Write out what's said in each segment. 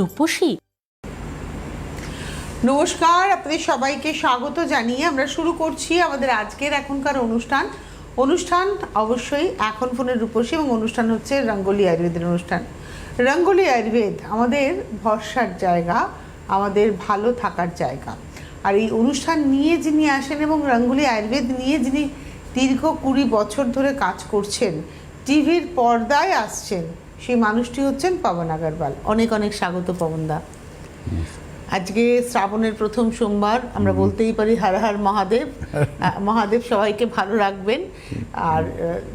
রূপসী। নমস্কার, আপনাদের সবাইকে স্বাগত জানিয়ে আমরা শুরু করছি আমাদের আজকের এখনকার অনুষ্ঠান অবশ্যই এখন ফোনের রূপসী, এবং অনুষ্ঠান হচ্ছে রঙ্গোলি আয়ুর্বেদের অনুষ্ঠান। রঙ্গোলি আয়ুর্বেদ আমাদের ভরসার জায়গা, আমাদের ভালো থাকার জায়গা। আর এই অনুষ্ঠান নিয়ে যিনি আসেন এবং রঙ্গোলি আয়ুর্বেদ নিয়ে যিনি দীর্ঘ 20 বছর ধরে কাজ করছেন, টিভির পর্দায় আসছেন, সেই মানুষটি হচ্ছেন পবন আগরওয়াল। অনেক অনেক স্বাগত পবনদা। আজকে শ্রাবণের প্রথম সোমবার, আমরা বলতেই পারি হর হর মহাদেব। মহাদেব সবাইকে ভালো রাখবেন, আর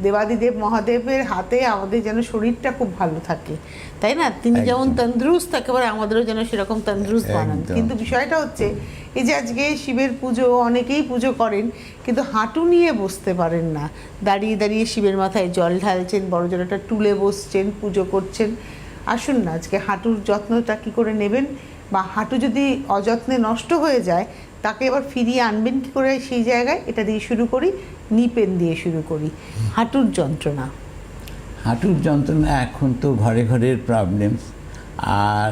দেবাদিদেব মহাদেবের হাতে আমাদের যেন শরীরটা খুব ভালো থাকে, তাই না? তিনি যেমন তন্দুরুস্ত, একেবারে আমাদেরও যেন সেরকম তন্দুরুস্ত বানান। কিন্তু বিষয়টা হচ্ছে এই যে আজকে শিবের পুজো, অনেকেই পুজো করেন কিন্তু হাঁটু নিয়ে বসতে পারেন না, দাঁড়িয়ে দাঁড়িয়ে শিবের মাথায় জল ঢালছেন, বড় জলটা টুলে বসছেন, পুজো করছেন। আসুন না, আজকে হাঁটুর যত্নটা কী করে নেবেন, বা হাঁটু যদি অযত্নে নষ্ট হয়ে যায় তাকে এবার ফিরিয়ে আনবেন কী করে, সেই জায়গায় এটা দিয়ে শুরু করি। নিপেন দিয়ে শুরু করি। হাঁটুর যন্ত্রণা এখন তো ঘরে ঘরের প্রবলেমস, আর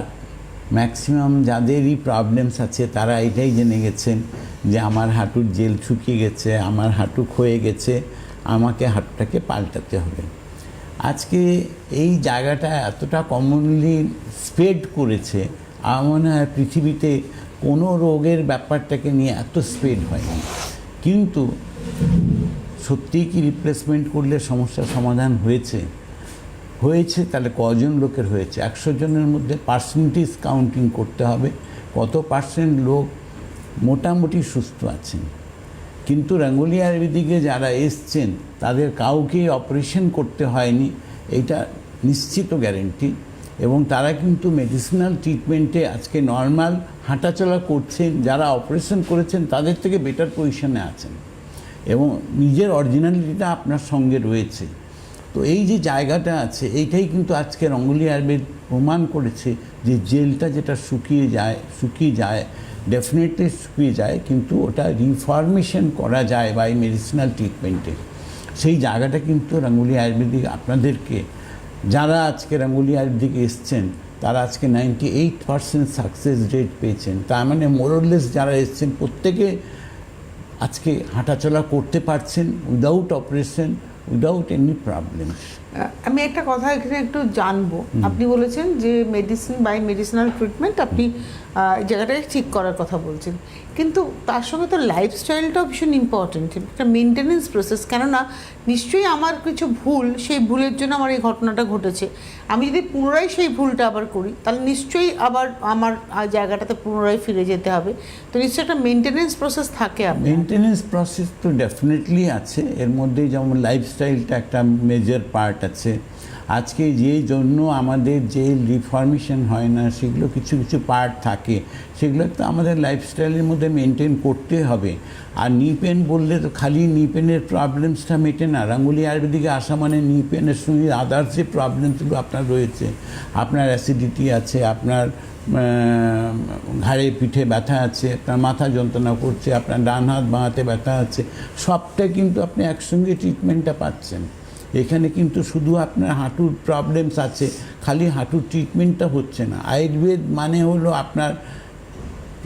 ম্যাক্সিমাম যাদেরই প্রবলেমস আছে তারা এটাই জেনে গেছেন যে আমার হাঁটুর জেল শুকিয়ে গেছে, আমার হাঁটু ক্ষয়ে গেছে, আমাকে হাঁটুটাকে পাল্টাতে হবে। আজকে এই জায়গাটা এতটা কমনলি স্প্রেড করেছে, আমার মনে হয় পৃথিবীতে কোনো রোগের ব্যাপারটাকে নিয়ে এত স্প্রেড হয়নি। কিন্তু সত্যিই কি রিপ্লেসমেন্ট করলে সমস্যার সমাধান হয়েছে? তাহলে কজন লোকের হয়েছে? 100 জনের মধ্যে পার্সেন্টেজ কাউন্টিং করতে হবে, কত পার্সেন্ট লোক মোটামুটি সুস্থ আছেন। কিন্তু রঙ্গোলি আয়ুর্বেদিকে যারা এসছেন তাদের কাউকেই অপারেশন করতে হয়নি, এইটা নিশ্চিত গ্যারেন্টি। এবং তারা কিন্তু মেডিসিনাল ট্রিটমেন্টে আজকে নর্মাল হাঁটাচলা করছেন, যারা অপারেশন করেছেন তাদের থেকে বেটার পজিশনে আছেন, এবং নিজের অরিজিনালিটিটা আপনার সঙ্গে রয়েছে। তো এই যে জায়গাটা আছে, এইটাই কিন্তু আজকে রঙ্গোলি আয়ুর্বেদ প্রমাণ করেছে যে জেলটা যেটা শুকিয়ে যায় ডেফিনেটলি শুকিয়ে যায়, কিন্তু ওটা রিফর্মেশন করা যায় বাই মেডিসিনাল ট্রিটমেন্টে। সেই জায়গাটা কিন্তু রঙ্গোলি আয়ুর্বেদিক আপনাদেরকে, যারা আজকে রঙ্গোলি আয়ুর্বেদিকে এসছেন তারা আজকে 98% সাকসেস রেট পেয়েছেন। তার মানে মোরলেস যারা এসছেন প্রত্যেকে আজকে হাঁটাচলা করতে পারছেন without operation, without any problem. আমি একটা কথা এখানে একটু জানবো। আপনি বলেছেন যে মেডিসিনাল ট্রিটমেন্ট আপনি জায়গাটাকে ঠিক করার কথা বলছেন, কিন্তু তার সঙ্গে তো লাইফস্টাইলটাও ভীষণ ইম্পর্টেন্ট, একটা মেনটেনেন্স প্রসেস। কেননা নিশ্চয়ই আমার কিছু ভুল, সেই ভুলের জন্য আমার এই ঘটনাটা ঘটেছে। আমি যদি পুনরায় সেই ভুলটা আবার করি তাহলে নিশ্চয়ই আবার আমার জায়গাটাতে পুনরায় ফিরে যেতে হবে। তো নিশ্চয়ই একটা মেনটেনেন্স প্রসেস থাকে। মেনটেনেন্স প্রসেস তো ডেফিনেটলি আছে, এর মধ্যে যেমন লাইফস্টাইলটা একটা মেজর পার্ট আছে। আজকে যে জন্য আমাদের যে রিফর্মেশন হয় না, সেগুলো কিছু কিছু পার্ট থাকে, সেগুলো তো আমাদের লাইফস্টাইলের মধ্যে মেনটেন করতে হবে। আর নিপেন বললে তো খালি নিপেনের প্রবলেমসটা মেটে না। রঙ্গোলি আয়ুর্বেদিকে আসা মানে নিপেনের সঙ্গে আদার্স যে প্রবলেমসগুলো আপনার রয়েছে, আপনার অ্যাসিডিটি আছে, আপনার ঘাড়ে পিঠে ব্যথা আছে, আপনার মাথা যন্ত্রণা করছে, আপনার ডান হাত বাঁ হাতে ব্যথা আছে, সবটা কিন্তু আপনি একসঙ্গে ট্রিটমেন্টটা পাচ্ছেন। এখানে কিন্তু শুধু আপনার হাঁটুর প্রবলেমস আছে, খালি হাঁটুর ট্রিটমেন্টটা হচ্ছে না। আয়ুর্বেদ মানে হলো আপনার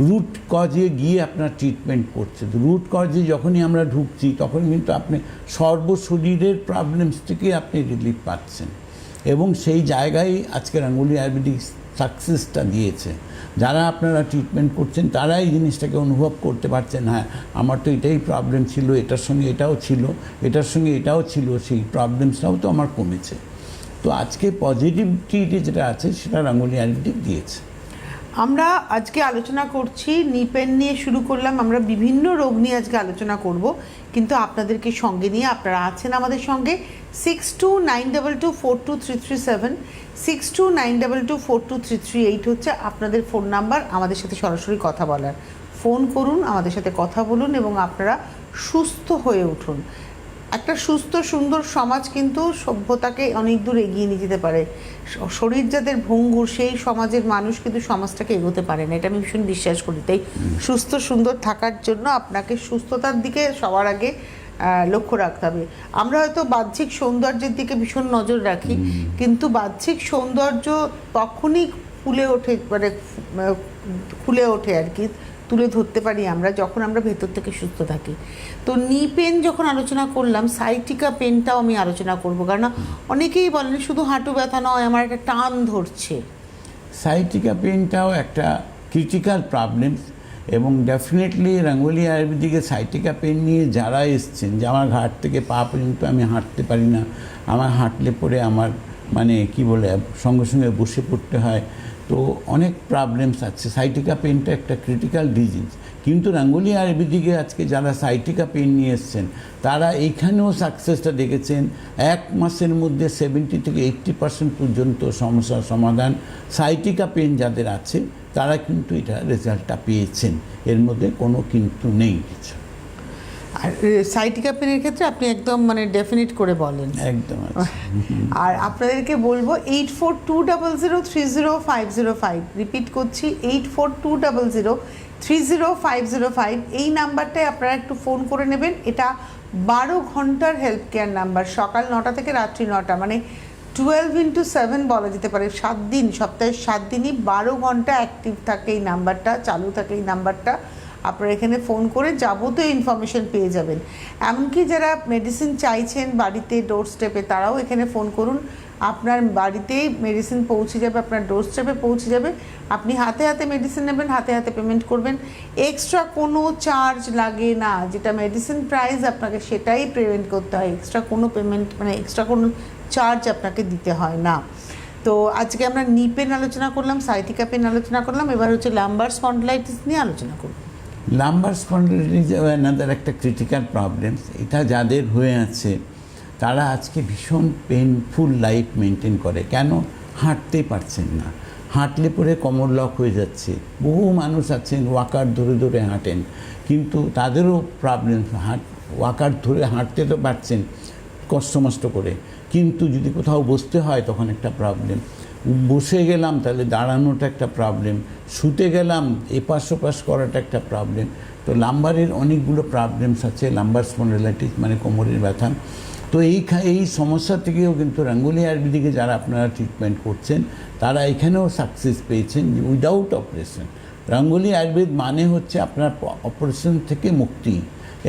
রুট কজে গিয়ে আপনার ট্রিটমেন্ট করছে। রুট কজে যখনই আমরা ঢুকছি তখন কিন্তু আপনি সর্বশরীরের প্রবলেমস থেকে আপনি রিলিফ পাচ্ছেন, এবং সেই জায়গায় আজকে রঙ্গোলি আয়ুর্বেদিক সাকসেসটা দিয়েছে। যারা আপনারা ট্রিটমেন্ট করছেন তারা এই জিনিসটাকে অনুভব করতে পারছেন, হ্যাঁ আমার তো এটাই প্রবলেম ছিল, এটার সঙ্গে এটাও ছিল, এটার সঙ্গে এটাও ছিল, সেই প্রবলেমসটাও তো আমার কমেছে। তো আজকে পজিটিভিটি যেটা আছে সেটা রঙ্গোলি আয়ুর্বেদিক দিয়েছে। আমরা আজকে আলোচনা করছি নিপেন নিয়ে শুরু করলাম, আমরা বিভিন্ন রোগ নিয়ে আজকে আলোচনা করব, কিন্তু আপনাদেরকে সঙ্গে নিয়ে আপনারা আছেন আমাদের সঙ্গে। 6292242337, 6292242338 হচ্ছে আপনাদের ফোন নাম্বার, আমাদের সাথে সরাসরি কথা বলার। ফোন করুন, আমাদের সাথে কথা বলুন, এবং আপনারা সুস্থ হয়ে উঠুন। একটা সুস্থ সুন্দর সমাজ কিন্তু সভ্যতাকে অনেক দূর এগিয়ে নিয়ে যেতে পারে। শরীর যাদের ভঙ্গুর সেই সমাজের মানুষ কিন্তু সমাজটাকে এগোতে পারে না, এটা আমি ভীষণ বিশ্বাস করি। তাই সুস্থ সুন্দর থাকার জন্য আপনাকে সুস্থতার দিকে সবার আগে লক্ষ্য রাখতে হবে। আমরা হয়তো বাহ্যিক সৌন্দর্যের দিকে ভীষণ নজর রাখি, কিন্তু বাহ্যিক সৌন্দর্য তখনই ফুলে ওঠে, মানে খুলে ওঠে আর কি, তুলে ধরতে পারি আমরা যখন আমরা ভেতর থেকে সুস্থ থাকি। তো নি পেন যখন আলোচনা করলাম, সাইটিকা পেনটাও আমি আলোচনা করব, কারণ অনেকেই বলেন শুধু হাঁটু ব্যথা নয়, আমার একটা টান ধরছে। সাইটিকা পেনটাও একটা ক্রিটিক্যাল প্রবলেম, এবং ডেফিনেটলি রঙ্গোলি আয়ুর্বেদিকে সাইটিকা পেন নিয়ে যারা এসছেন, যে আমার ঘাট থেকে পা পর্যন্ত আমি হাঁটতে পারি না, আমার হাঁটলে পরে আমার মানে কি বলে সঙ্গে সঙ্গে বসে পড়তে হয়, তো অনেক প্রবলেমস আছে। সাইটিকা পেনটা একটা ক্রিটিক্যাল ডিজিজ, কিন্তু রঙ্গোলি আয়ুর্বেদিকে আজকে যারা সাইটিকা পেন নিয়ে এসছেন তারা এইখানেও সাকসেসটা দেখেছেন। 1 মাসের মধ্যে 70 থেকে 80% পর্যন্ত সমস্যার সমাধান সাইটিকা পেন যাদের আছে তারা কিন্তু এটা রেজাল্টটা পেয়েছেন, এর মধ্যে কোনো কিন্তু নেই কিছু। আর সাইটিকা পেনের ক্ষেত্রে আপনি একদম মানে ডেফিনিট করে বলেন। একদম আছে। আর আপনাদেরকে বলবো 8420030505, রিপিট করছি 8420030505, এই নাম্বারটায় আপনারা একটু ফোন করে নেবেন। এটা 12 ঘন্টার হেল্প কেয়ার নাম্বার, সকাল 9টা থেকে রাত্রি 9টা, মানে 12x7 বলা যেতে পারে, 7 দিন, সপ্তাহে 7 দিনই 12 ঘন্টা অ্যাক্টিভ থাকে এই নাম্বারটা, চালু থাকে এই নাম্বারটা। আপনারা এখানে ফোন করে যাবতীয় ইনফরমেশন পেয়ে যাবেন। এমনকি যারা মেডিসিন চাইছেন বাড়িতে ডোর স্টেপে, তারাও এখানে ফোন করুন, আপনার বাড়িতেই মেডিসিন পৌঁছে যাবে, আপনার ডোর স্টেপে পৌঁছে যাবে। আপনি হাতে হাতে মেডিসিন নেবেন, হাতে হাতে পেমেন্ট করবেন, এক্সট্রা কোনো চার্জ লাগে না। যেটা মেডিসিন প্রাইস আপনাকে সেটাই পেমেন্ট করতে হয়, এক্সট্রা কোনো পেমেন্ট মানে এক্সট্রা কোনো চার্জ আপনাকে দিতে হয় না। তো আজকে আমরা নি পেন আলোচনা করলাম, সাইটিকা পেন আলোচনা করলাম, এবার হচ্ছে লাম্বার স্পন্ডিলাইটিস নিয়ে আলোচনা করব। লাম্বার স্পন্ডিলাইটিস অ্যানাদার একটা ক্রিটিক্যাল প্রবলেম। এটা যাদের হয়ে আছে তারা আজকে ভীষণ পেনফুল লাইফ মেনটেন করে। কেন? হাঁটতেই পারছেন না, হাঁটলে পরে কোমর লক হয়ে যাচ্ছে। বহু মানুষ আছেন ওয়াকার ধরে ধরে হাঁটেন, কিন্তু তাদেরও প্রবলেম, ওয়াকার ধরে হাঁটতে তো পারছেন কষ্ট মষ্ট করে, কিন্তু যদি কোথাও বসতে হয় তখন একটা প্রবলেম, বসে গেলাম তাহলে দাঁড়ানোটা একটা প্রবলেম, শুতে গেলাম এপাশ ওপাশ করাটা একটা প্রবলেম। তো লাম্বারের অনেকগুলো প্রবলেমস আছে, লাম্বার স্পন্ডিলাইটিস মানে কোমরের ব্যথা। তো এই সমস্যা থেকেও কিন্তু রঙ্গোলি আয়ুর্বেদিকে যারা আপনারা ট্রিটমেন্ট করছেন তারা এখানেও সাকসেস পেয়েছেন উইদাউট অপারেশন। রঙ্গোলি আয়ুর্বেদ মানে হচ্ছে আপনার অপারেশন থেকে মুক্তি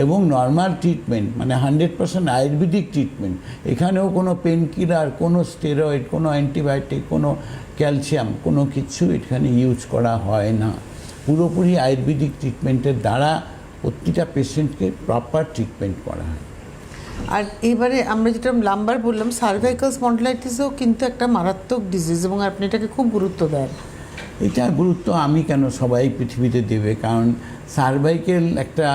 এবং নর্মাল ট্রিটমেন্ট, মানে 100% আয়ুর্বেদিক ট্রিটমেন্ট। এখানেও কোনো পেন কিলার, কোনো স্টেরয়েড, কোনো অ্যান্টিবায়োটিক, কোনো ক্যালসিয়াম, কোনো কিছু এখানে ইউজ করা হয় না। পুরোপুরি আয়ুর্বেদিক ট্রিটমেন্টের দ্বারা প্রতিটা পেশেন্টকে প্রপার ট্রিটমেন্ট করা হয়। আর এবারে আমরা যেটা লাম্বার বললাম, সার্ভাইকাল স্পন্ডিলাইটিসও কিন্তু একটা মারাত্মক ডিজিজ, এবং আপনি এটাকে খুব গুরুত্ব দেন। এটা গুরুত্ব আমি কেন, সবাই পৃথিবীতে দেবে, কারণ সার্ভাইকেল একটা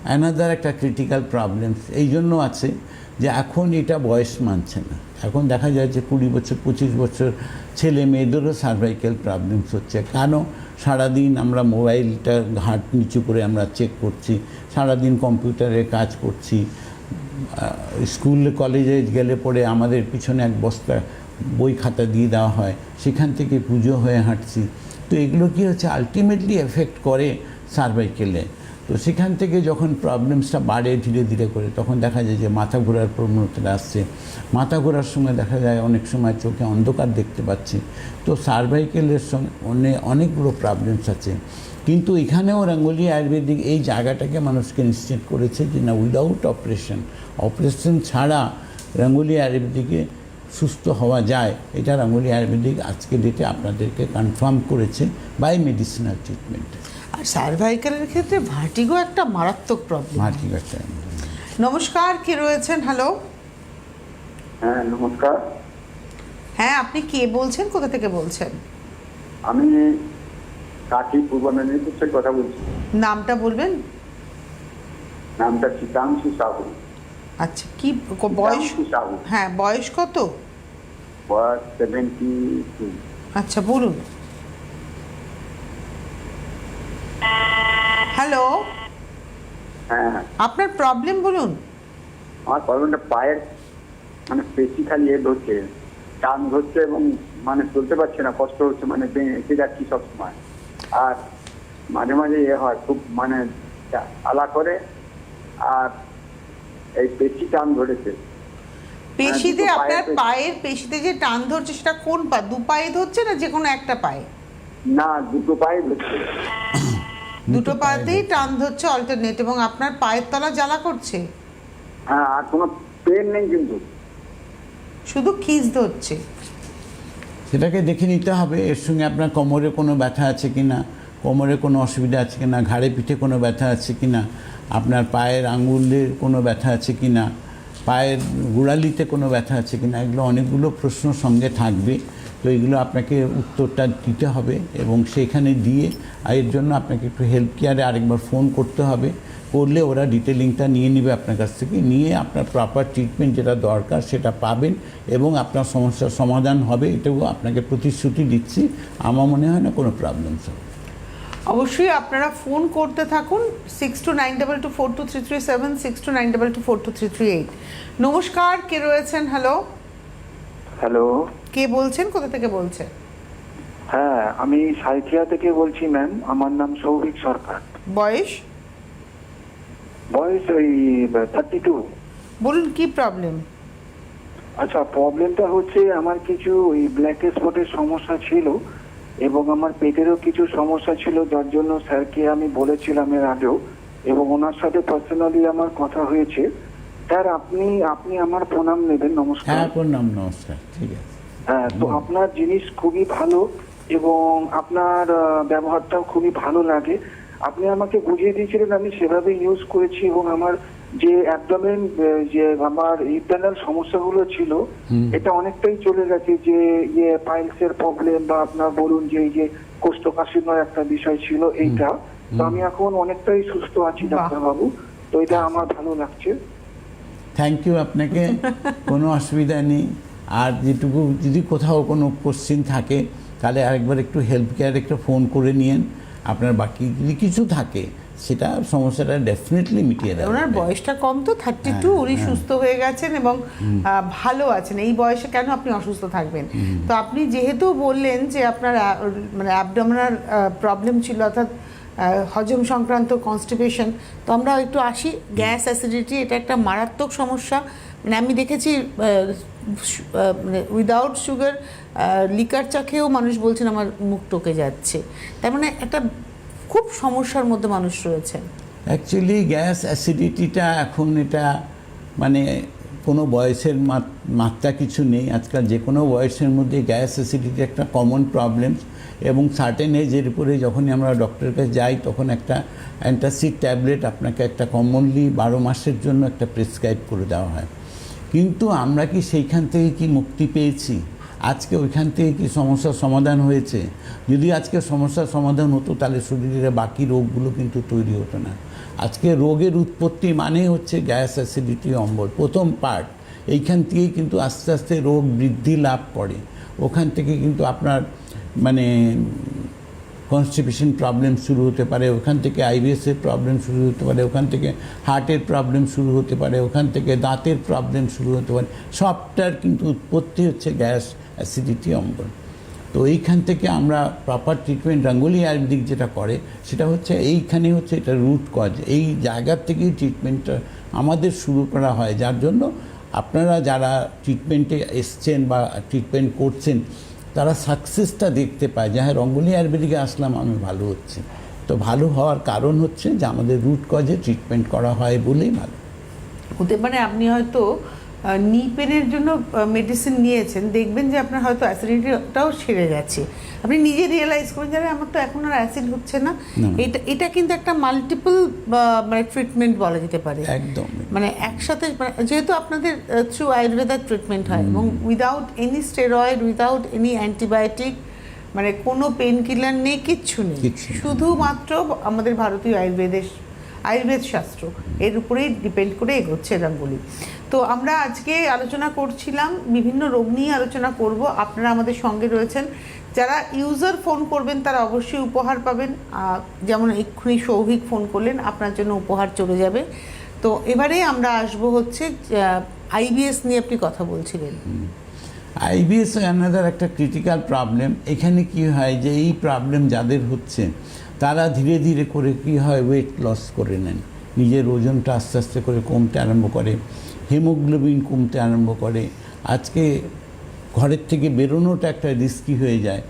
অ্যানাদার একটা ক্রিটিক্যাল প্রবলেমস এই জন্য আছে যে এখন এটা বয়স মানছে না। এখন দেখা যায় যে 20 বছর 25 বছর ছেলে মেয়েদেরও সার্ভাইকেল প্রবলেমস হচ্ছে। কেন? সারাদিন আমরা মোবাইলটা ঘাট নিচু করে আমরা চেক করছি, সারাদিন কম্পিউটারে কাজ করছি, স্কুল কলেজে গেলে পরে আমাদের পিছনে এক বস্তা বই খাতা দিয়ে দেওয়া হয়, সেখান থেকে পুজো হয়ে হাঁটছি। তো এগুলো কী হচ্ছে, আলটিমেটলি এফেক্ট করে সার্ভাইকেলে। তো সেখান থেকে যখন প্রবলেমসটা বাড়ে ধীরে ধীরে করে, তখন দেখা যায় যে মাথা ঘোরার প্রবণতা আসছে। মাথা ঘোরার সময় দেখা যায় অনেক সময় চোখে অন্ধকার দেখতে পাচ্ছি। তো সার্ভাইকেলের সঙ্গে অনেকগুলো প্রবলেমস আছে, কিন্তু এখানেও রঙ্গোলি আয়ুর্বেদিক এই জায়গাটাকে মানুষকে নিশ্চিত করেছে যে না, উইদাউট অপারেশন ছাড়া রঙ্গোলি আয়ুর্বেদিকে সুস্থ হওয়া যায়। এটা রঙ্গোলি আয়ুর্বেদিক আজকে ডেটে আপনাদেরকে কনফার্ম করেছে বাই মেডিসিনাল ট্রিটমেন্ট। আর সার্ভাইকালের ক্ষেত্রে ভার্টিগো একটা মারাত্মক প্রবলেম। ভার্টিগো। নমস্কার, কে রয়েছেন? হ্যালো। হ্যাঁ নমস্কার। হ্যাঁ, আপনি কে বলছেন, কোথা থেকে বলছেন? আমি কাঠি পূর্ব মেদিনীপুর থেকে কথা বলছি। নামটা বলবেন? নামটা চিতাংশু সাহু। আচ্ছা, কি বয়স? সাহু। হ্যাঁ, বয়স কত? বয়স 72। আচ্ছা, বলুন। হ্যালো, হ্যাঁ, আপনার প্রবলেম বলুন। আমার প্রবলেমটা পায়ের মানে পেশি খালি ধরছে, টান ধরছে এবং মানে চলতে পারছে না, কষ্ট হচ্ছে, মানে এঁকে যাচ্ছি সবসময়। আর মাঝে মাঝে হয় খুব মানে আলা করে, আর এই পেশি টান ধরেছে। পেশিতে আপনার পায়ের পেশিতে যে টান ধরছে সেটা কোন পা? দু পায়ে ধরছে না যে কোনো একটা পায়ে? না, দুটো পায়ে ধরছে। দুটো পাতেই টান ধরছে অল্টারনেট, এবং আপনার পায়ের তলা জ্বালা করছে, হ্যাঁ, আর কোনো পেন নেই কিন্তু। শুধু খিঁচ ধরছে। সেটাকে দেখে নিতে হবে এর সঙ্গে আপনার কোমরে কোনো ব্যথা আছে কি না, কোমরে কোনো অসুবিধা আছে কি না, ঘাড়ে পিঠে কোনো ব্যথা আছে কি না, আপনার পায়ের আঙুলের কোনো ব্যথা আছে কি না, পায়ের গোড়ালিতে কোনো ব্যথা আছে কি না, এগুলো অনেকগুলো প্রশ্ন সঙ্গে থাকবে। তো এগুলো আপনাকে উত্তরটা দিতে হবে এবং সেইখানে দিয়ে এর জন্য আপনাকে একটু হেল্প কেয়ারে আরেকবার ফোন করতে হবে। করলে ওরা ডিটেলিংটা নিয়ে নেবে আপনার কাছ থেকে, নিয়ে আপনার প্রপার ট্রিটমেন্ট যেটা দরকার সেটা পাবেন এবং আপনার সমস্যার সমাধান হবে। এটাও আপনাকে প্রতিশ্রুতি দিচ্ছি। আমার মনে হয় না কোনো প্রবলেমস হবে। অবশ্যই আপনারা ফোন করতে থাকুন 6292242337, 6292242338। নমস্কার, কে রয়েছেন? হ্যালো, হ্যালো, কে বলছেন, কোথা থেকে বলছেন? হ্যাঁ আমি সাইথিয়া থেকে বলছি ম্যাম। আমার নাম সৌভিক সরকার। বয়স? বয়স ওই 32। বলুন কি প্রবলেম? আচ্ছা, প্রবলেমটা হচ্ছে আমার কিছু ওই ব্ল্যাক স্পটের সমস্যা ছিল এবং আমার পেটেরও কিছু সমস্যা ছিল, যার জন্য স্যারকে আমি বলেছিলাম এর আগেও, এবং ওনার সাথে পার্সোনালি আমার কথা হয়েছে। স্যার আপনি আমার প্রণাম নেবেন। নমস্কার। হ্যাঁ, প্রণাম, নমস্কার, ঠিক আছে। হ্যাঁ, তো আপনার জিনিস খুবই ভালো এবং আপনার ব্যবহারটাও খুবই ভালো লাগে। আপনি আমাকে বুঝিয়ে দিয়েছিলেন, আমি সেভাবে ইউজ করেছি এবং আমার যে অ্যাবডোমেন, যে আমার ইন্টারনাল সমস্যাগুলো ছিল এটা অনেকটাই চলে গেছে। যে পাইলসের প্রবলেম বা আপনার বলুন যে এই যে কোষ্ঠকাঠিন্যর একটা বিষয় ছিল এইটা, তো আমি এখন অনেকটাই সুস্থ আছি ডাক্তারবাবু। তো এটা আমার ভালো লাগছে। থ্যাংক ইউ আপনাকে। কোনো অসুবিধা নেই। আর যেটুকু যদি কোথাও কোনো কোশ্চেন থাকে তাহলে আরেকবার একটু হেল্প কেয়ার একটু ফোন করে নিয়েন। আপনার বাকি যদি কিছু থাকে সেটা সমস্যাটা ডেফিনেটলি মিটিয়ে দেবে। ওনার বয়সটা কম তো, 32, উনি সুস্থ হয়ে গেছেন এবং ভালো আছেন। এই বয়সে কেন আপনি অসুস্থ থাকবেন? তো আপনি যেহেতু বললেন যে আপনার মানে অ্যাবডোমিনাল প্রবলেম ছিল, অর্থাৎ হজম সংক্রান্ত কনস্টিপেশন, তো আমরা একটু আসি। গ্যাস অ্যাসিডিটি এটা একটা মারাত্মক সমস্যা। মানে আমি দেখেছি মানে উইদাউট সুগার লিকার চা খেয়েও মানুষ বলছেন আমার মুখ টকে যাচ্ছে। তার মানে একটা খুব সমস্যার মধ্যে মানুষ রয়েছে। অ্যাকচুয়ালি গ্যাস অ্যাসিডিটিটা এখন এটা মানে কোনো বয়সের মাত্রা কিছু নেই। আজকাল যে কোনো বয়সের মধ্যে গ্যাস অ্যাসিডিটি একটা কমন প্রবলেম এবং সার্টেন এজের উপরে যখনই আমরা ডক্টরের কাছে যাই তখন একটা অ্যান্টাসিড ট্যাবলেট আপনাকে একটা কমনলি 12 মাসের জন্য একটা প্রেসক্রাইব করে দেওয়া হয়। কিন্তু আমরা কি সেইখান থেকে কি মুক্তি পেয়েছি? আজকে ওইখান থেকে কি সমস্যার সমাধান হয়েছে? যদি আজকে সমস্যার সমাধান হতো তাহলে শরীরে বাকি রোগগুলো কিন্তু তৈরি হতো না। আজকে রোগের উৎপত্তি মানে হচ্ছে গ্যাস অ্যাসিডিটি অম্বল, প্রথম পার্ট। এইখান থেকেই কিন্তু আস্তে আস্তে রোগ বৃদ্ধি লাভ করে। ওখান থেকে কিন্তু আপনার মানে কনস্টিপেশন প্রবলেম শুরু হতে পারে, ওখান থেকে আইবিএসের প্রবলেম শুরু হতে পারে, ওখান থেকে হার্টের প্রবলেম শুরু হতে পারে, ওখান থেকে দাঁতের প্রবলেম শুরু হতে পারে। সবটার কিন্তু উৎপত্তি হচ্ছে গ্যাস অ্যাসিডিটি অম্বল। তো এইখান থেকে আমরা প্রপার ট্রিটমেন্ট গাঙ্গুলি আয়ুর্বেদিক যেটা করে সেটা হচ্ছে এইখানে হচ্ছে এটা রুট কজ। এই জায়গার থেকেই ট্রিটমেন্টটা আমাদের শুরু করা হয়, যার জন্য আপনারা যারা ট্রিটমেন্টে এসছেন বা ট্রিটমেন্ট করছেন তারা সাকসেসটা দেখতে পায় যে হ্যাঁ রঙ্গলি আয়ুর্বেদিকে আসলাম আমি ভালো হচ্ছে। তো ভালো হওয়ার কারণ হচ্ছে যে আমাদের রুট কজে ট্রিটমেন্ট করা হয় বলেই ভালো হতে পারে। আপনি হয়তো নি পেনের জন্য মেডিসিন নিয়েছেন, দেখবেন যে আপনার হয়তো অ্যাসিডিটিটাও সেরে গেছে, আপনি নিজে রিয়েলাইজ করেন যে আমার তো এখন আর অ্যাসিড হচ্ছে না। এটা কিন্তু একটা মাল্টিপল মানে ট্রিটমেন্ট বলা যেতে পারে। একদম মানে একসাথে, যেহেতু আপনাদের থ্রু আয়ুর্বেদার ট্রিটমেন্ট হয় এবং without any steroid, without any antibiotic, মানে কোনো পেন কিলার নেই, কিচ্ছু নেই, শুধুমাত্র আমাদের ভারতীয় আয়ুর্বেদ শাস্ত্র এর উপরেই ডিপেন্ড করে এগোচ্ছে গাঙ্গুলি। তো আমরা আজকে আলোচনা করছিলাম, বিভিন্ন রোগ নিয়ে আলোচনা করব। আপনারা আমাদের সঙ্গে রয়েছেন। যারা ইউজার ফোন করবেন তারা অবশ্যই উপহার পাবেন। যেমন এক্ষুনি সৌভিক ফোন করলেন, আপনার জন্য উপহার চলে যাবে। তো এবারে আমরা আসবো হচ্ছে আইবিএস নিয়ে আপনি কথা বলছিলেন। আইবিএস অ্যানাদার একটা ক্রিটিক্যাল প্রবলেম। এখানে কি হয় যে এই প্রবলেম যাদের হচ্ছে তারা ধীরে ধীরে করে কি হয় ওয়েট লস করে নেন, নিজের ওজনটা আস্তে আস্তে করে কমতে আরম্ভ করে, হিমোগ্লোবিন কমতে আরম্ভ করে। আজকে ঘরের থেকে বেরোনোটা একটা রিস্কি হয়ে যায়।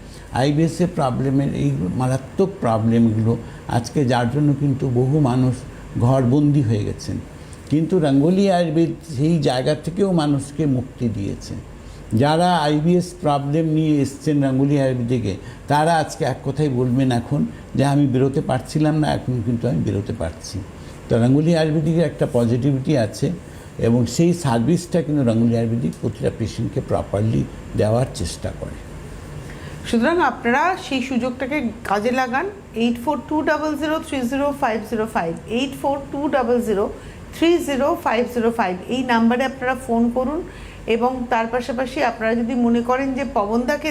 আইবিএসের প্রবলেমের এই মারাত্মক প্রবলেমগুলো আজকে, যার জন্য কিন্তু বহু মানুষ ঘরবন্দি হয়ে গেছেন। কিন্তু রঙ্গোলি আয়ুর্বেদ সেই জায়গা থেকেও মানুষকে মুক্তি দিয়েছে। যারা আইবিএস প্রবলেম নিয়ে এসছেন রঙ্গোলি আয়ুর্বেদিকে, তারা আজকে এক কথাই বলবেন এখন যে আমি বেরোতে পারছিলাম না, এখন কিন্তু আমি বেরোতে পারছি। তো রঙ্গোলি আয়ুর্বেদিকের একটা পজিটিভিটি আছে এবং সেই সার্ভিসটা কিন্তু রঙ্গোলি আয়ুর্বেদিক প্রতিটা পেশেন্টকে প্রপারলি দেওয়ার চেষ্টা করে। সুতরাং আপনারা সেই সুযোগটাকে কাজে লাগান। 8420030505, 8420030505 এই নাম্বারে আপনারা ফোন করুন। এবং তার পাশাপাশি আপনারা যদি মনে করেন যে পবনদাকে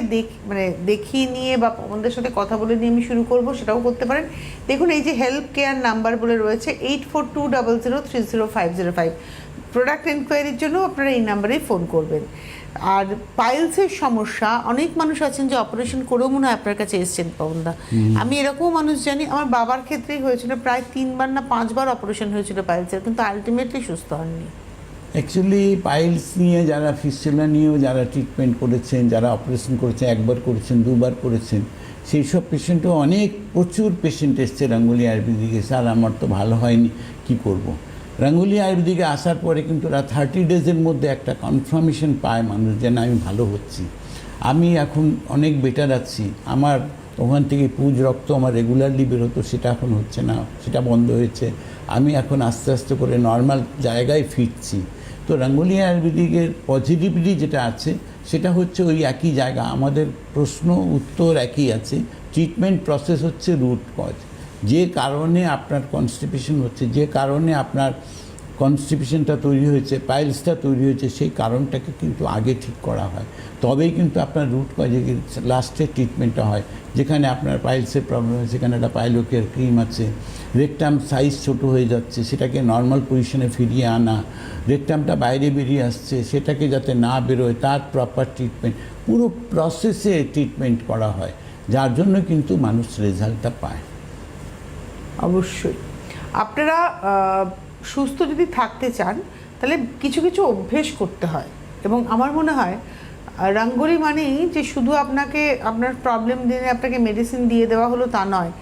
দেখিয়ে নিয়ে বা পবনদার সাথে কথা বলে নিয়ে আমি শুরু করব, সেটাও করতে পারেন। দেখুন এই যে হেল্প কেয়ার নাম্বার বলে রয়েছে 8420030505, প্রোডাক্ট এনকোয়ারির জন্য আপনারা এই নাম্বারেই ফোন করবেন। আর পাইলসের সমস্যা, অনেক মানুষ আছেন যে অপারেশন করেও মনে হয় আপনার কাছে এসছেন পবনদা। আমি এরকমও মানুষ জানি, আমার বাবার ক্ষেত্রেই হয়েছিল, প্রায় 3বার না 5বার অপারেশন হয়েছিল পাইলসের, কিন্তু আলটিমেটলি সুস্থ হননি। অ্যাকচুয়ালি পাইলস নিয়ে যারা, ফিস্টুলা নিয়েও যারা ট্রিটমেন্ট করেছেন, যারা অপারেশন করেছেন, 1বার করেছেন, 2বার করেছেন, সেই সব পেশেন্টও প্রচুর পেশেন্ট এসছে রঙ্গোলি আয়ুর্বেদিকে, স্যার আমার তো ভালো হয়নি, কি করব। রঙ্গোলি আয়ুর্বেদিকে আসার পরে কিন্তু 30 ডেজের মধ্যে একটা কনফার্মেশন পায় মানুষ যে না আমি ভালো হচ্ছি, আমি এখন অনেক বেটার আছি। আমার ওখান থেকে পুজ রক্ত আমার রেগুলারলি বেরোতো, সেটা এখন হচ্ছে না, সেটা বন্ধ হয়েছে। আমি এখন আস্তে আস্তে করে নর্মাল জায়গায় ফিরছি। তো রঙ্গোলি আয়ুর্বেদিকের পজিটিভিটি যেটা আছে সেটা হচ্ছে ওই একই জায়গা, আমাদের প্রশ্ন উত্তর একই আছে। ট্রিটমেন্ট প্রসেস হচ্ছে রুট কজ, যে কারণে আপনার কনস্টিপেশন হচ্ছে, যে কারণে আপনার কনস্টিপেশনটা তৈরি হয়েছে, পাইলসটা তৈরি হয়েছে, সেই কারণটাকে কিন্তু আগে ঠিক করা হয়, তবেই কিন্তু আপনার রুট কজে লাস্টে ট্রিটমেন্টটা হয়। যেখানে আপনার পাইলসের প্রবলেম আছে সেখানে একটা পাইলোকের ক্রিম আছে, রেকটাম সাইজ ছোট হয়ে যাচ্ছে সেটাকে নর্মাল পজিশনে ফিরিয়ে আনা, রেকটামটা বাইরে বেরিয়ে আসছে সেটাকে যাতে না বেরোয় তার প্রপার ট্রিটমেন্ট, পুরো প্রসেসে ট্রিটমেন্ট করা হয়, যার জন্য কিন্তু মানুষ রেজাল্টটা পায়। অবশ্যই আপনারা সুস্থ যদি থাকতে চান তাহলে কিছু কিছু অভ্যেস করতে হয়। এবং আমার মনে হয় রঙ্গোলি মানেই যে শুধু আপনাকে আপনার প্রবলেম দিনে আপনাকে মেডিসিন দিয়ে দেওয়া হলো তা নয়,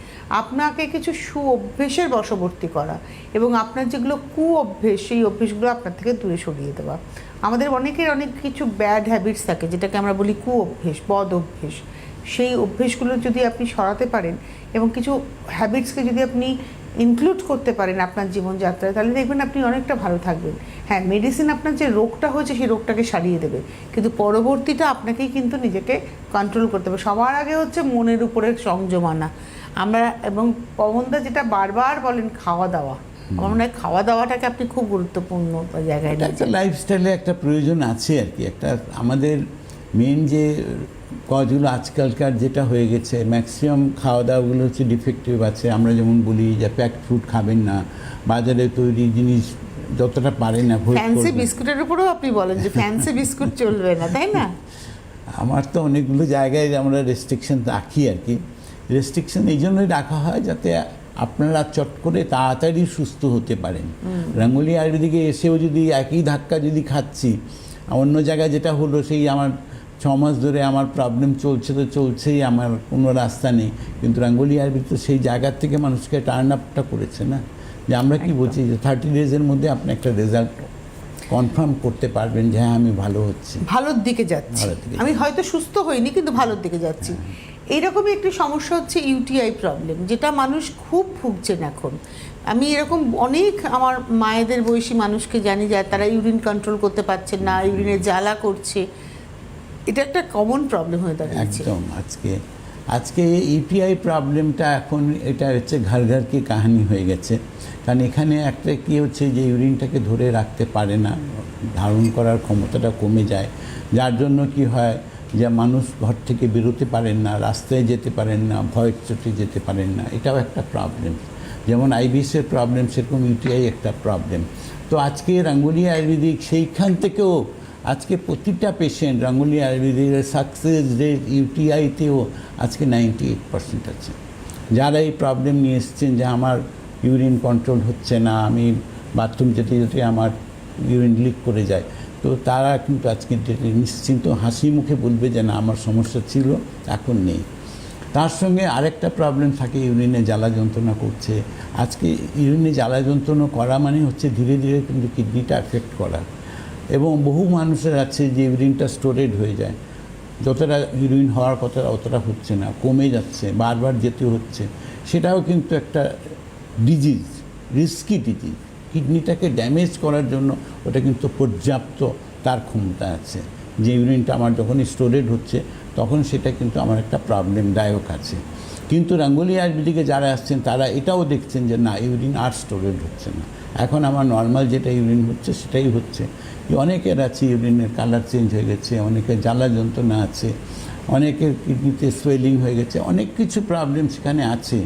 আপনাকে কিছু অভ্যেসের বশবর্তী করা এবং আপনার যেগুলো অভ্যেস সেই অভ্যেসগুলো আপনার থেকে দূরে সরিয়ে দেওয়া। আমাদের অনেকের অনেক কিছু ব্যাড হ্যাবিটস থাকে যেটাকে আমরা বলি অভ্যেস, বদ অভ্যেস। সেই অভ্যেসগুলো যদি আপনি সরাতে পারেন এবং কিছু হ্যাবিটসকে যদি আপনি ইনক্লুড করতে পারেন আপনার জীবনযাত্রায়, তাহলে দেখবেন আপনি অনেকটা ভালো থাকবেন। হ্যাঁ, মেডিসিন আপনার যে রোগটা হয়েছে সেই রোগটাকে সারিয়ে দেবে, কিন্তু পরবর্তীটা আপনাকেই কিন্তু নিজেকে কন্ট্রোল করতে হবে। সবার আগে হচ্ছে মনের উপরে সংযম আনা। আমরা এবং পবনদা যেটা বারবার বলেন খাওয়া দাওয়া, আমার মনে হয় খাওয়া দাওয়াটাকে আপনি খুব গুরুত্বপূর্ণ জায়গায় একটা লাইফস্টাইলে একটা প্রয়োজন আছে আর কি। একটা আমাদের মেন যে কজগুলো আজকালকার যেটা হয়ে গেছে, ম্যাক্সিমাম খাওয়া দাওয়াগুলো হচ্ছে ডিফেক্টিভ আছে। আমরা যেমন বলি যে প্যাকড ফুড খাবেন না, বাজারে তৈরি জিনিস যতটা পারেন অ্যাভয়েড করবেন। ফ্যান্সি বিস্কুটের উপরেও আপনি বলেন যে ফ্যান্সি বিস্কুট চলবে না, তাই না? আমার তো অনেকগুলো জায়গায় আমরা রেস্ট্রিকশন রাখি আর কি। রেস্ট্রিকশন এই জন্যই রাখা হয় যাতে আপনারা চট করে তাড়াতাড়ি সুস্থ হতে পারেন। রঙ্গোলি আয়ুর্বেদিকে এসেও যদি একই ধাক্কা যদি খাচ্ছি, অন্য জায়গায় যেটা হলো সেই আমার 6 মাস ধরে আমার প্রবলেম চলছে তো চলছেই, আমার কোনো রাস্তা নেই, কিন্তু রঙ্গোলি আয়ুর্বেদ তো সেই জায়গার থেকে মানুষকে টার্ন আপটা করেছে না, যে আমরা কি বলছি যে 30 ডেজের মধ্যে আপনি একটা রেজাল্ট কনফার্ম করতে পারবেন যে হ্যাঁ আমি ভালো হচ্ছি, ভালোর দিকে যাচ্ছি, আমি হয়তো সুস্থ হইনি কিন্তু ভালোর দিকে যাচ্ছি। এইরকমই একটি সমস্যা হচ্ছে ইউটিআই প্রবলেম, যেটা মানুষ খুব ভুগছেন এখন। আমি এরকম অনেক আমার মায়েদের বয়সী মানুষকে জানি যে তারা ইউরিন কন্ট্রোল করতে পারছেন না, ইউরিনে জ্বালা করছে। এটা একটা কমন প্রবলেম হয়ে দাঁড়িয়েছে একদম। আজকে ইউটিআই প্রবলেমটা এখন এটা হচ্ছে ঘর ঘর কি কাহিনী হয়ে গেছে। কারণ এখানে একটা কী হচ্ছে যে ইউরিনটাকে ধরে রাখতে পারে না, ধারণ করার ক্ষমতাটা কমে যায়, যার জন্য কি হয় যে মানুষ ঘর থেকে বেরোতে পারেন না, রাস্তায় যেতে পারেন না, ভয়ের চোটে যেতে পারেন না। এটাও একটা প্রবলেম। যেমন আইবিএসের প্রবলেম সেরকম ইউটিআই একটা প্রবলেম। তো আজকে রঙ্গোলি আয়ুর্বেদিক সেইখান থেকেও আজকে প্রতিটা পেশেন্ট রঙ্গোলি আয়ুর্বেদিকের সাকসেস রেট ইউটিআইতেও আজকে 98% আছে। যারা এই প্রবলেম নিয়ে এসছেন যে আমার ইউরিন কন্ট্রোল হচ্ছে না, আমি বাথরুম যেতে যেতে আমার ইউরিন লিক করে যায়, তো তারা কিন্তু আজকে নিশ্চিন্ত হাসি মুখে বলবে যে না আমার সমস্যা ছিল এখন নেই। তার সঙ্গে আরেকটা প্রবলেম থাকে, ইউরিনে জ্বালা যন্ত্রণা করছে। আজকে ইউরিনে জ্বালা যন্ত্রণা করা মানে হচ্ছে ধীরে ধীরে কিন্তু কিডনিটা এফেক্ট করা, এবং বহু মানুষের আছে যে ইউরিনটা স্টোরেড হয়ে যায়, যতটা ইউরিন হওয়ার কথা অতটা হচ্ছে না, কমে যাচ্ছে, বারবার যেতে হচ্ছে। সেটাও কিন্তু একটা ডিজিজ, রিস্কি ডিজিজ। কিডনিটাকে ড্যামেজ করার জন্য ওটা কিন্তু পর্যাপ্ত তার ক্ষমতা আছে, যে ইউরিনটা আমার যখন স্টোরেড হচ্ছে তখন সেটা কিন্তু আমার একটা প্রবলেমদায়ক আছে। কিন্তু রাঙ্গুলি আয়ুর্বেদিকে যারা আসছেন তারা এটাও দেখছেন যে না, ইউরিন আর স্টোরেড হচ্ছে না, এখন আমার নর্মাল যেটা ইউরিন হচ্ছে সেটাই হচ্ছে। অনেকের আছে ইউরিনের কালার চেঞ্জ হয়ে গেছে, অনেকের জ্বালা যন্ত্রণা আছে, অনেকের কিডনিতে সোয়েলিং হয়ে গেছে, অনেক কিছু প্রবলেম সেখানে আছে।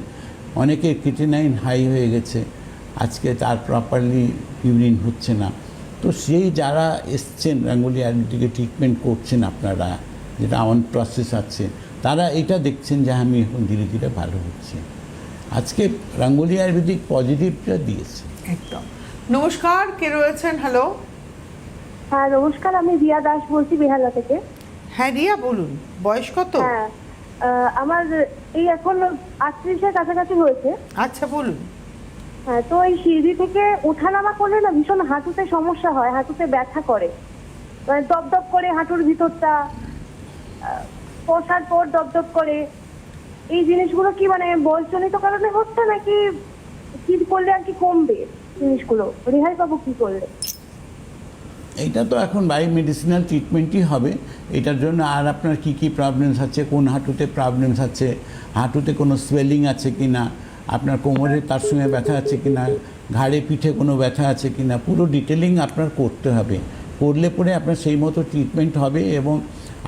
অনেকের ক্রিটিনাইন হাই হয়ে গেছে, আজকে তার প্রপারলি ইউরিন হচ্ছে না। তো সেই যারা এসছেন রাঙ্গুলি আয়ুর্বেদিকে ট্রিটমেন্ট করছেন আপনারা, যেটা অন প্রসেস আছে, তারা এটা দেখছেন যে আমি এখন ধীরে ধীরে ভালো হচ্ছি। আজকে রাঙ্গুলি আয়ুর্বেদিক পজিটিভটা দিয়েছে। একদম। নমস্কার, কে রয়েছেন? হ্যালো। হ্যাঁ নমস্কার, আমি রিয়া দাস বলছি বেহালা থেকে। হ্যাঁ রিয়া, বলুন। বয়স কত? হ্যাঁ আমার এই এখন 38-এর কাছাকাছি হয়েছে। আচ্ছা বলুন। হ্যাঁ, তো এই সিঁড়ি থেকে ওঠানামা করলে না ভীষণ হাঁটুতে সমস্যা হয়, হাঁটুতে ব্যথা করে, মানে দপদপ করে হাঁটুর ভিতরটা, বসার পর দপদপ করে। এই জিনিসগুলো কি মানে বয়সজনিত কারণে হচ্ছে নাকি কি করলে আর কি কমবে জিনিসগুলো? রেহাই পাবো কি করলে? এইটা তো এখন বাই মেডিসিনাল ট্রিটমেন্টই হবে এটার জন্য। আর আপনার কি কি প্রবলেমস আছে, কোন হাঁটুতে প্রবলেমস আছে, হাঁটুতে কোনো সোয়েলিং আছে কি না, আপনার কোমরে তার সঙ্গে ব্যথা আছে কি না, ঘাড়ে পিঠে কোনো ব্যথা আছে কি না, পুরো ডিটেলিং আপনার করতে হবে। করলে পরে আপনার সেই মতো ট্রিটমেন্ট হবে। এবং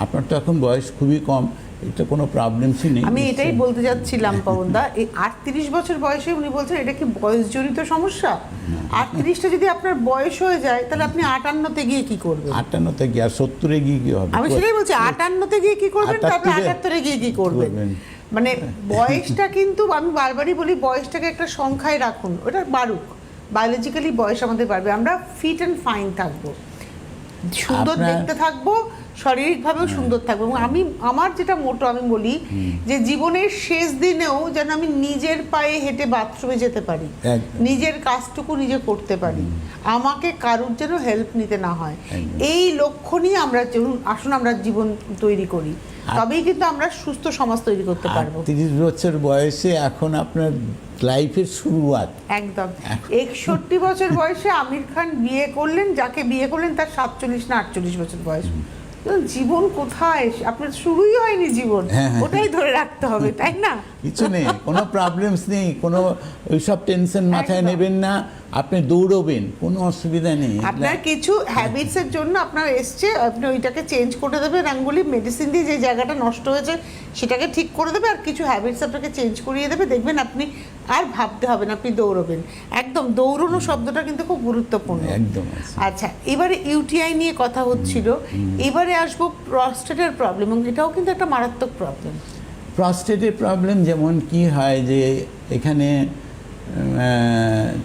আপনার তো এখন বয়স খুবই কম, এটা কোনো প্রবলেমসই নেই। আমি এটাই বলতে যাচ্ছিলাম পবনদা, এই 38 বছর বয়সে উনি বলছেন এটা কি বয়সজনিত সমস্যা? 38টা যদি আপনার বয়স হয়ে যায় তাহলে আপনি 58তে গিয়ে কি করবেন? 58তে গিয়ে আর 70-এ গিয়ে কি হবে? আমি সেটাই বলছি, 58তে গিয়ে কি করবেন, তারপরে 78-এ গিয়ে কি করবেন? মানে বয়সটা কিন্তু আমি বারবারই বলি, বয়সটাকে একটা সংখ্যায় রাখুন, ওটা বাড়ুক। বায়োলজিক্যালি বয়স আমাদের বাড়বে, আমরা ফিট অ্যান্ড ফাইন থাকবো, সুন্দর দেখতে থাকবো, শারীরিকভাবেও সুন্দর থাকবো। এবং আমি আমার যেটা মোটো আমি বলি যে জীবনের শেষ দিনেও যেন আমি নিজের পায়ে হেঁটে বাথরুমে যেতে পারি, নিজের কাজটুকু নিজে করতে পারি, আমাকে কারুর যেন হেল্প নিতে না হয়। এই লক্ষ্য নিয়ে আমরা আসুন আমরা জীবন তৈরি করি, তবেই কিন্তু আমরা সুস্থ সমাজ তৈরি করতে পারবো। 30 বছর বয়সে এখন আপনার লাইফের শুরুয়াত। একদম। 61 বছর বয়সে আমির খান বিয়ে করলেন, যাকে বিয়ে করলেন তার 47 না 48 বছর বয়স। জীবন কোথায়, আপনার শুরুই হয়নি জীবন, ওটাই ধরে রাখতে হবে, তাই না? কিছু নেই, কোনো প্রবলেমস নেই, কোনো ওইসব টেনশন মাথায় নেবেন না, আপনি দৌড়বেন, কোনো অসুবিধা নেই। আপনার কিছু হ্যাবিটসের জন্য আপনার এসছে, আপনি ওইটাকে চেঞ্জ করে দেবে, রাঙ্গুলি মেডিসিন দিয়ে যে জায়গাটা নষ্ট হয়েছে সেটাকে ঠিক করে দেবে, আর কিছু হ্যাবিটস আপনাকে চেঞ্জ করিয়ে দেবে, দেখবেন আপনি আর ভাবতে হবে না, আপনি দৌড়বেন। একদম, দৌড়ানো শব্দটা কিন্তু খুব গুরুত্বপূর্ণ। একদম। আচ্ছা, এবারে ইউটিআই নিয়ে কথা হচ্ছিল, এবারে আসবো প্রস্টেটের প্রবলেম, এবং এটাও কিন্তু একটা মারাত্মক প্রবলেম। প্রস্টেটের প্রবলেম যেমন কি হয় যে এখানে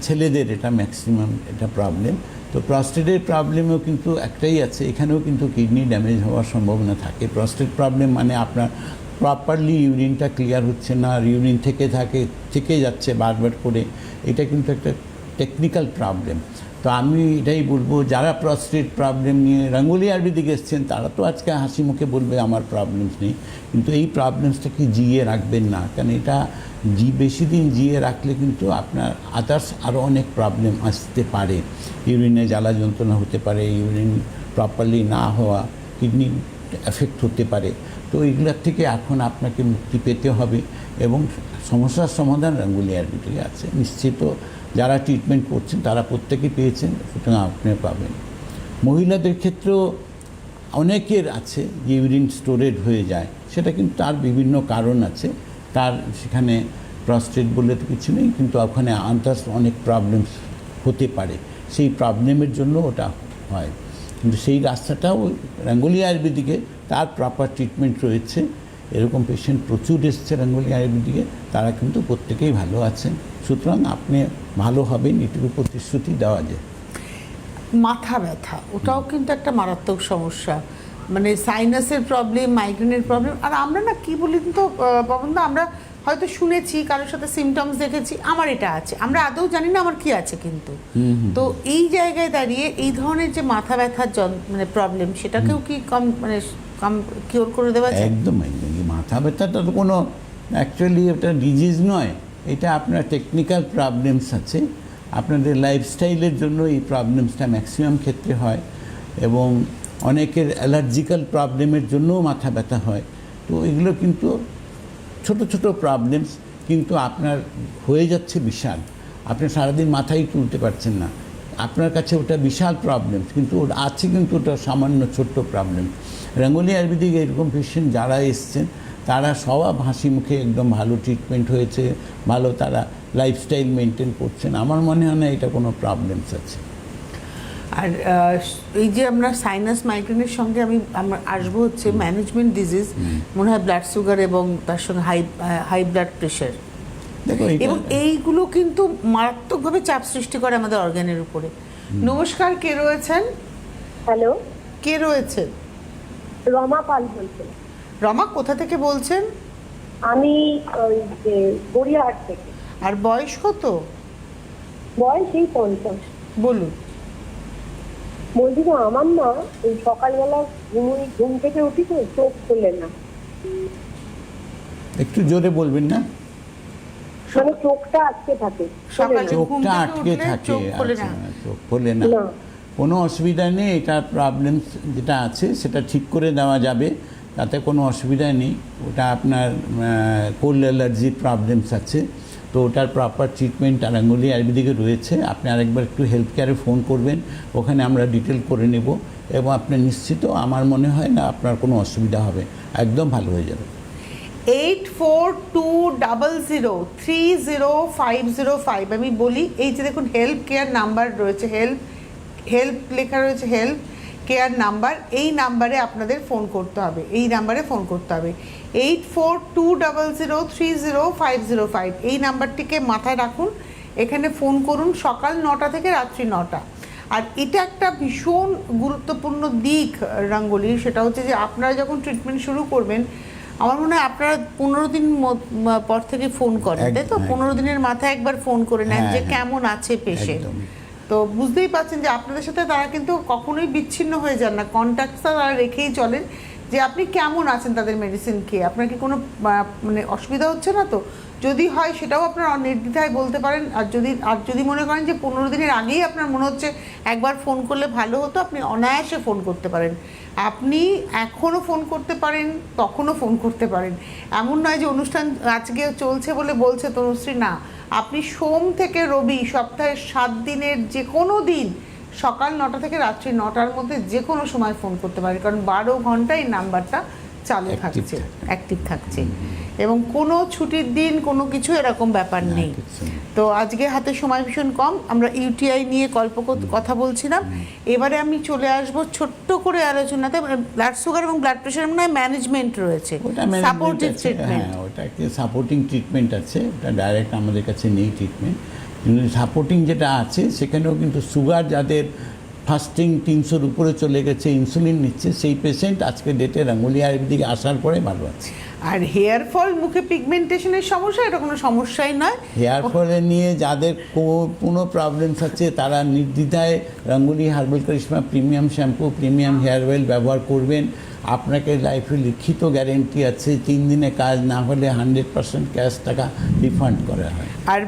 ছেলেদের এটা ম্যাক্সিমাম এটা প্রবলেম। তো প্রস্টেটের প্রবলেমও কিন্তু একটাই আছে, এখানেও কিন্তু কিডনি ড্যামেজ হওয়ার সম্ভাবনা থাকে। প্রস্টেট প্রবলেম মানে আপনার প্রপারলি ইউরিনটা ক্লিয়ার হচ্ছে না, ইউরিন থেকে যাচ্ছে বারবার করে, এটা কিন্তু একটা টেকনিক্যাল প্রবলেম। তো আমি এটাই বলবো, যারা প্রস্টেট প্রবলেম নিয়ে রাঙ্গুলি আয়ুর্বেদিক এসছেন তারা তো আজকে হাসি মুখে বলবে আমার প্রবলেমস নেই, কিন্তু এই প্রবলেমসটাকে জিয়ে রাখবেন না, কারণ এটা বেশি দিন জিয়ে রাখলে কিন্তু আপনার আদার্স আরও অনেক প্রবলেম আসতে পারে। ইউরিনে জ্বালা যন্ত্রণা হতে পারে, ইউরিন প্রপারলি না হওয়া, কিডনি এফেক্ট হতে পারে। তো এইগুলোর থেকে এখন আপনাকে মুক্তি পেতে হবে, এবং সমস্যার সমাধান রাঙ্গুলি আয়ুর্বেদিকে আছে নিশ্চিত। যারা ট্রিটমেন্ট করছেন তারা প্রত্যেকেই পেয়েছেন, সুতরাং আপনিও পাবেন। মহিলাদের ক্ষেত্রেও অনেকের আছে যে ইউরিন স্টোরেড হয়ে যায়, সেটা কিন্তু তার বিভিন্ন কারণ আছে, তার সেখানে প্রস্টেট বলে তো কিছু নেই, কিন্তু ওখানে আদার্স অনেক প্রবলেমস হতে পারে, সেই প্রবলেমের জন্য ওটা হয়। কিন্তু সেই রাস্তাটাও রাঙ্গুলি আয়ুর্বেদিকে তার প্রপার ট্রিটমেন্ট রয়েছে। এরকম পেশেন্ট প্রচুর এসছে রাঙ্গুলি আয়ুর্বেদিকে, তারা কিন্তু প্রত্যেকেই ভালো আছেন। সুতরাং আপনি ভালো হবেন, এটুকু প্রতিশ্রুতি দেওয়া যায়। মাথা ব্যথা, ওটাও কিন্তু একটা মারাত্মক সমস্যা। মানে সাইনাসের প্রবলেম, মাইগ্রেনের প্রবলেম। আর আমরা না কি বলি তো পবনদা, আমরা হয়তো শুনেছি, কারোর সাথে সিমটমস দেখেছি আমার এটা আছে, আমরা আদৌ জানি না আমার কি আছে। কিন্তু তো এই জায়গায় দাঁড়িয়ে এই ধরনের যে মাথা ব্যথার মানে প্রবলেম, সেটাকেও কি কম কিওর করে দেওয়া যায়? একদম একদম। মাথা ব্যথাটা তো কোনো অ্যাকচুয়ালি এটা ডিজিজ নয়, এটা আপনার টেকনিক্যাল প্রবলেমস আছে। আপনাদের লাইফস্টাইলের জন্য এই প্রবলেমসটা ম্যাক্সিমাম ক্ষেত্রে হয়, এবং অনেকের অ্যালার্জিক্যাল প্রবলেমের জন্যও মাথা ব্যথা হয়। তো এগুলো কিন্তু ছোট ছোট প্রবলেমস, কিন্তু আপনার হয়ে যাচ্ছে বিশাল। আপনি সারাদিন মাথায় তুলতে পারছেন না, আপনার কাছে ওটা বিশাল প্রবলেম, কিন্তু ওটা আছে, কিন্তু ওটা সামান্য ছোট্ট প্রবলেম। রঙ্গোলি আয়ুর্বেদিক এরকম পেশেন্ট যারা এসছেন তারা সব হাসি মুখে একদম ভালো ট্রিটমেন্ট হয়েছে, ভালো তারা লাইফস্টাইল মেনটেন করছেন। আমার মনে হয় না এটা কোনো প্রবলেমস আছে। আর এই যে আমরা সাইনাস মাইগ্রেনের সঙ্গে আমরা আসবো হচ্ছে ম্যানেজমেন্ট ডিজিজ, মনে হয় ব্লাড সুগার এবং তার সঙ্গে হাই ব্লাড প্রেশার। দেখো এবং এইগুলো কিন্তু মারাত্মকভাবে চাপ সৃষ্টি করে আমাদের অর্গানের উপরে। নমস্কার, কে রয়েছেন? হ্যালো, কে রয়েছেন? রমা পাল বলছেন। রমা, কোথা থেকে বলছেন? আমি গড়িয়াহাট থেকে। আর বয়স কত? বয়স এই 50। বলুন। বলছি যে আমার না এই সকালবেলা ঘুম থেকে উঠি তো চোখ খোলে না। একটু জোরে বলবেন না? মানে চোখটা আটকে থাকে। সকালে ঘুম চোখটা থেকে আটকে উঠলে থাকে, চোখ খোলে না? আচ্ছা, চোখ খোলে না। না। কোনো অসুবিধা নেই, এটা প্রবলেম যেটা আছে সেটা ঠিক করে দেওয়া যাবে, তাতে কোনো অসুবিধা নেই। ওটা আপনার কোল্ড অ্যালার্জির প্রবলেমস আছে, তো ওটার প্রপার ট্রিটমেন্ট রঙ্গোলি আয়ুর্বেদিকে রয়েছে। আপনি আরেকবার একটু হেলথ কেয়ারে ফোন করবেন, ওখানে আমরা ডিটেল করে নেব, এবং আপনি নিশ্চিত, আমার মনে হয় না আপনার কোনো অসুবিধা হবে, একদম ভালো হয়ে যাবে। 8420030505। আমি বলি, এই যে দেখুন হেল্প কেয়ার নাম্বার রয়েছে, হেল্প লেখা রয়েছে, হেল্প কেয়ার নাম্বার। এই নাম্বারে আপনাদের ফোন করতে হবে, এই নাম্বারে ফোন করতে হবে 8420030505। এই নাম্বারটিকে মাথায় রাখুন, এখানে ফোন করুন সকাল 9টা থেকে রাত্রি 9টা। আর এটা একটা ভীষণ গুরুত্বপূর্ণ দিক রঙ্গোলির, সেটা হচ্ছে যে আপনারা যখন ট্রিটমেন্ট শুরু করবেন, আমার মনে হয় আপনারা 15 দিন পর থেকে ফোন করেন, তাই তো? 15 দিনের মাথায় একবার ফোন করে নেন যে কেমন আছে পেশেন্ট। তো বুঝতেই পারছেন যে আপনাদের সাথে তারা কিন্তু কখনোই বিচ্ছিন্ন হয়ে যান না, কন্ট্যাক্টটা তারা রেখেই চলেন যে আপনি কেমন আছেন, তাদের মেডিসিন খেয়ে আপনার কি কোনো মানে অসুবিধা হচ্ছে না। তো যদি হয় সেটাও আপনারা নির্দ্বিধায় বলতে পারেন। আর যদি মনে করেন যে 15 দিনের আগেই আপনার মনে হচ্ছে একবার ফোন করলে ভালো হতো, আপনি অনায়াসে ফোন করতে পারেন। আপনি এখনও ফোন করতে পারেন, তখনও ফোন করতে পারেন। এমন নয় যে অনুষ্ঠান আজকে চলছে বলে বলছে তনুশ্রী, না, আপনি সোম থেকে রবি সপ্তাহের 7 দিনের যে কোনো দিন সকাল 9টা থেকে রাত্রি 9টার মধ্যে যে কোনো সময় ফোন করতে পারেন, কারণ 12 ঘন্টা এই নাম্বারটা চালু থাকছে, অ্যাক্টিভ থাকছে, এবং কোনো ছুটির দিন কোনো কিছু এরকম ব্যাপার নেই। তো আজকে হাতে সময় ভীষণ কম, আমরা ইউটিআই নিয়ে কথা বলছিলাম। এবারে আমি চলে আসব ছোট্ট করে আলোচনাতে। ব্লাড সুগার এবং ব্লাড প্রেশার মনে হয় ম্যানেজমেন্ট রয়েছে, সাপোর্টিভ ট্রিটমেন্ট। হ্যাঁ, ওটা কি সাপোর্টিং ট্রিটমেন্ট আছে, ওটা ডাইরেক্ট আমাদের কাছে নেই ট্রিটমেন্ট, কিন্তু সাপোর্টিং যেটা আছে সেখানেও কিন্তু সুগার যাদের ফাস্টিং 300-র উপরে চলে গেছে, ইনসুলিন নিচ্ছে, সেই পেশেন্ট আজকে ডেটে রঙ্গোলি আয়ুর্বেদিকে আসার পরে ভালো আছে। আর হেয়ার ফল, মুখে পিগমেন্টেশনের সমস্যা, এটা কোনো সমস্যাই নয়। হেয়ার ফলে নিয়ে যাদের কোনো প্রবলেমস আছে তারা নির্দ্বিধায় Rangoli herbal Karishma premium shampoo, premium hair oil ব্যবহার করবেন। আপনাকে লাইফে লিখিত গ্যারেন্টি আছে, 3 দিনে কাজ না হলে 100% ক্যাশ টাকা রিফান্ড করা হয়। আর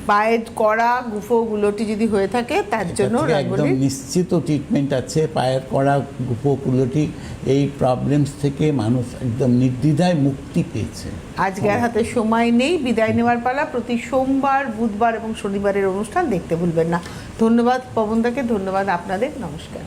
পায়ের কড়া গুফোগুলোটি যদি হয়ে থাকে তার জন্য একদম নিশ্চিত ট্রিটমেন্ট আছে। পায়ের কড়া গুফোগুলোটি এই প্রবলেমস থেকে মানুষ একদম নির্দ্বিধায় মুক্তি পেয়েছে। আজকে আর হাতে সময় নেই, বিদায় নেওয়ার পালা। প্রতি সোমবার, বুধবার এবং শনিবারের অনুষ্ঠান দেখতে ভুলবেন না। ধন্যবাদ পবনদাকে, ধন্যবাদ আপনাদের, নমস্কার।